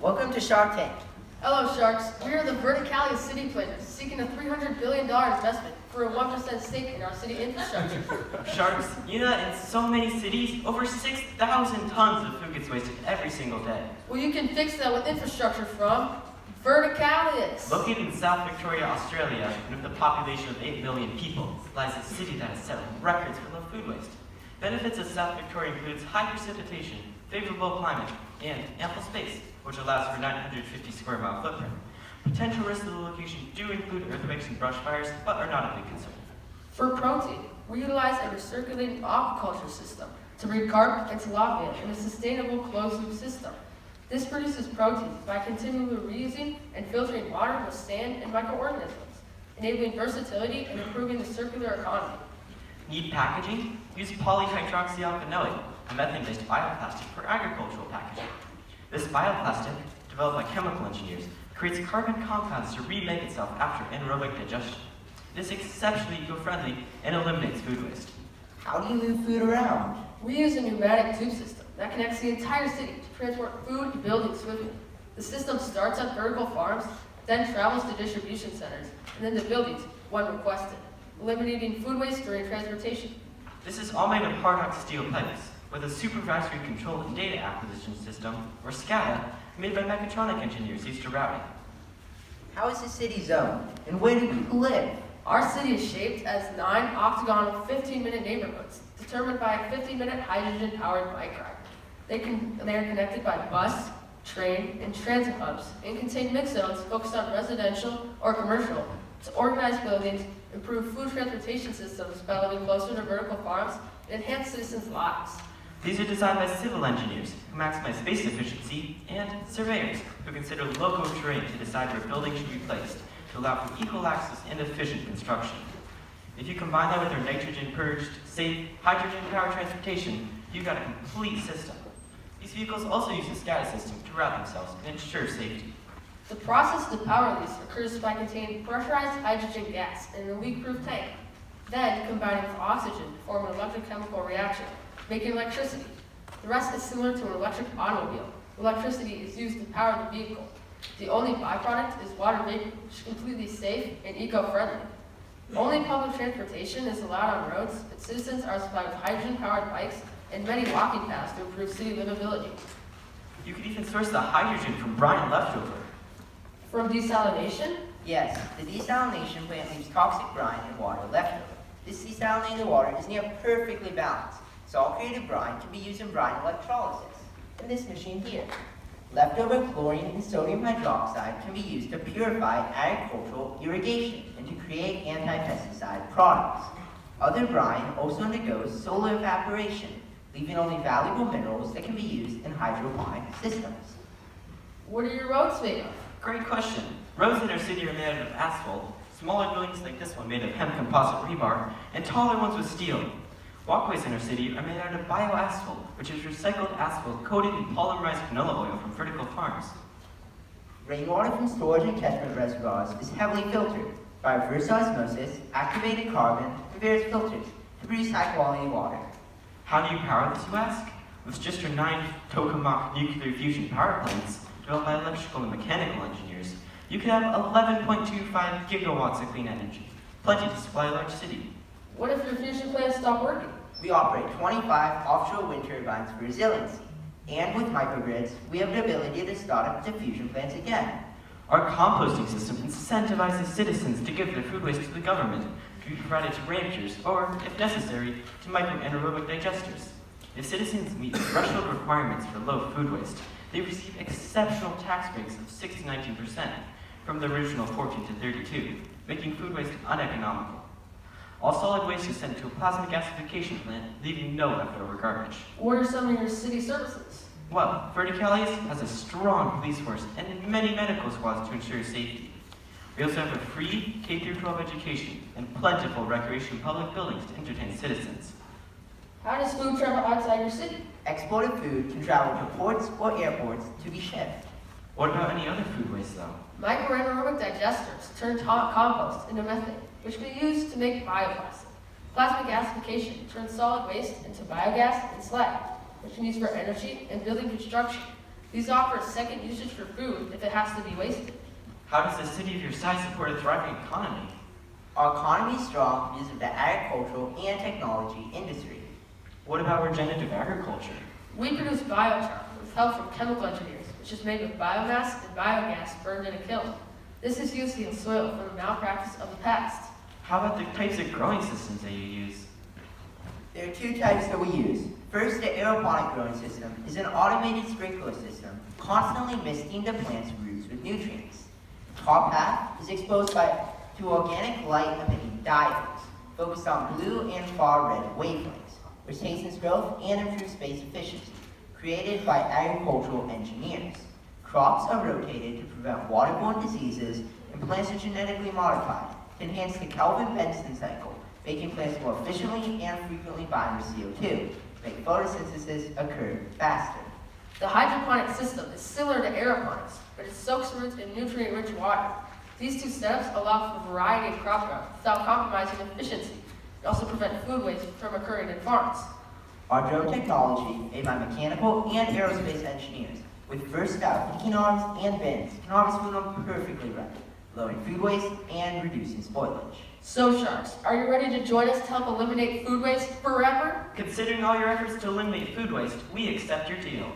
Welcome to Shark Tank. Hello, Sharks. We are the Verticalias city planners, seeking a $300 billion investment for a 1% stake in our city infrastructure. Sharks, you know that in so many cities, over 6,000 tons of food gets wasted every single day. Well, you can fix that with infrastructure from Verticalias. Located in South Victoria, Australia, and with a population of 8 million people, lies a city that has set records for low food waste. Benefits of South Victoria includes high precipitation, favorable climate, and ample space, which allows for a 950 square mile footprint. Potential risks of the location do include earthquakes and brush fires, but are not a big concern. For protein, we utilize a recirculating aquaculture system to breed carp and tilapia in a sustainable closed-loop system. This produces protein by continually reusing and filtering water with sand and microorganisms, enabling versatility and improving the circular economy. Need packaging? Use polyhydroxyalkanoate, a methane-based bioplastic for agricultural packaging. This bioplastic, developed by chemical engineers, creates carbon compounds to remake itself after anaerobic digestion. It is exceptionally eco-friendly and eliminates food waste. How do you move food around? We use a pneumatic tube system that connects the entire city to transport food and buildings swiftly. The system starts at vertical farms, then travels to distribution centers, and then to buildings when requested, eliminating food waste during transportation. This is all made of hard-hot steel pipes, with a supervisory control and data acquisition system, or SCADA, made by mechatronic engineers used to routing. How is the city zoned? And where do people live? Our city is shaped as 9 octagonal 15-minute neighborhoods, determined by a 15-minute hydrogen-powered bike ride. They are connected by bus, train, and transit hubs, and contain mixed zones focused on residential or commercial to organize buildings, improve food transportation systems by living closer to vertical farms, and enhance citizens' lives. These are designed by civil engineers, who maximize space efficiency, and surveyors, who consider local terrain to decide where buildings should be placed, to allow for equal access and efficient construction. If you combine that with our nitrogen-purged, safe, hydrogen-powered transportation, you've got a complete system. These vehicles also use the SCADA system to route themselves and ensure safety. The process to power these occurs by containing pressurized hydrogen gas in a leak-proof tank, then combining with oxygen to form an electrochemical reaction, making electricity. The rest is similar to an electric automobile. Electricity is used to power the vehicle. The only byproduct is water vapor, which is completely safe and eco-friendly. Only public transportation is allowed on roads, but citizens are supplied with hydrogen-powered bikes and many walking paths to improve city livability. You could even source the hydrogen from brine leftover. From desalination, Yes, the desalination plant leaves toxic brine and water left over. This desalinated water is near perfectly balanced. Salt-created brine can be used in brine electrolysis, in this machine here. Leftover chlorine and sodium hydroxide can be used to purify agricultural irrigation and to create anti-pesticide products. Other brine also undergoes solar evaporation, leaving only valuable minerals that can be used in hydroponic systems. what are your roads made of? Great question. Roads in our city are made out of asphalt, smaller buildings like this one made of hemp composite rebar, and taller ones with steel. Walkways in our city are made out of bioasphalt, which is recycled asphalt coated in polymerized canola oil from vertical farms. Rainwater from storage and catchment reservoirs is heavily filtered by reverse osmosis, activated carbon, and various filters to produce high-quality water. How do you power this, you ask? With just our 9 tokamak nuclear fusion power plants, developed by electrical and mechanical engineers, you could have 11.25 gigawatts of clean energy, plenty to supply a large city. What if your fusion plants stop working? We operate 25 offshore wind turbines for resiliency, and with microgrids, we have the ability to start up the fusion plants again. Our composting system incentivizes citizens to give their food waste to the government, to be provided to ranchers, or, if necessary, to micro-anaerobic digesters. If citizens meet threshold requirements for low food waste, they receive exceptional tax breaks of 6 to 19% from the original 14 to 32, making food waste uneconomical. All solid waste is sent to a plasma gasification plant, leaving no leftover garbage. What are some of your city services? Well, Verticalias has a strong police force and many medical squads to ensure safety. We also have a free K-12 education and plentiful recreation public buildings to entertain citizens. How does food travel outside your city? Exported food can travel to ports or airports to be shipped. What about any other food waste, though? Micro-anaerobic digesters turn compost into methane, which can be used to make bioplastic. Plasma gasification turns solid waste into biogas and slag, which can be used for energy and building construction. These offer a second usage for food if it has to be wasted. How does a city of your size support a thriving economy? Our economy is strong because of the agricultural and technology industry. What about regenerative agriculture? We produce biochar with help from chemical engineers, which is made with biomass and biogas burned in a kiln. This is used to heal soil from the malpractice of the past. How about the types of growing systems that you use? There are two types that we use. First, the aeroponic growing system is an automated sprinkler system constantly misting the plant's roots with nutrients. The top half is exposed to organic light-emitting diodes, focused on blue and far-red wavelengths, which hastens growth and improves space efficiency, created by agricultural engineers. Crops are rotated to prevent waterborne diseases, and plants are genetically modified to enhance the Kelvin-Benson cycle, making plants more efficiently and frequently bind with CO2, to make photosynthesis occur faster. The hydroponic system is similar to aeroponics, but it soaks roots in nutrient-rich water. These two setups allow for a variety of crop growth without compromising efficiency. It also prevent food waste from occurring in farms. Our drone technology, made by mechanical and aerospace engineers, with versatile picking arms and bins, can harvest food when perfectly ripe, lowering food waste and reducing spoilage. So, Sharks, are you ready to join us to help eliminate food waste forever? Considering all your efforts to eliminate food waste, we accept your deal.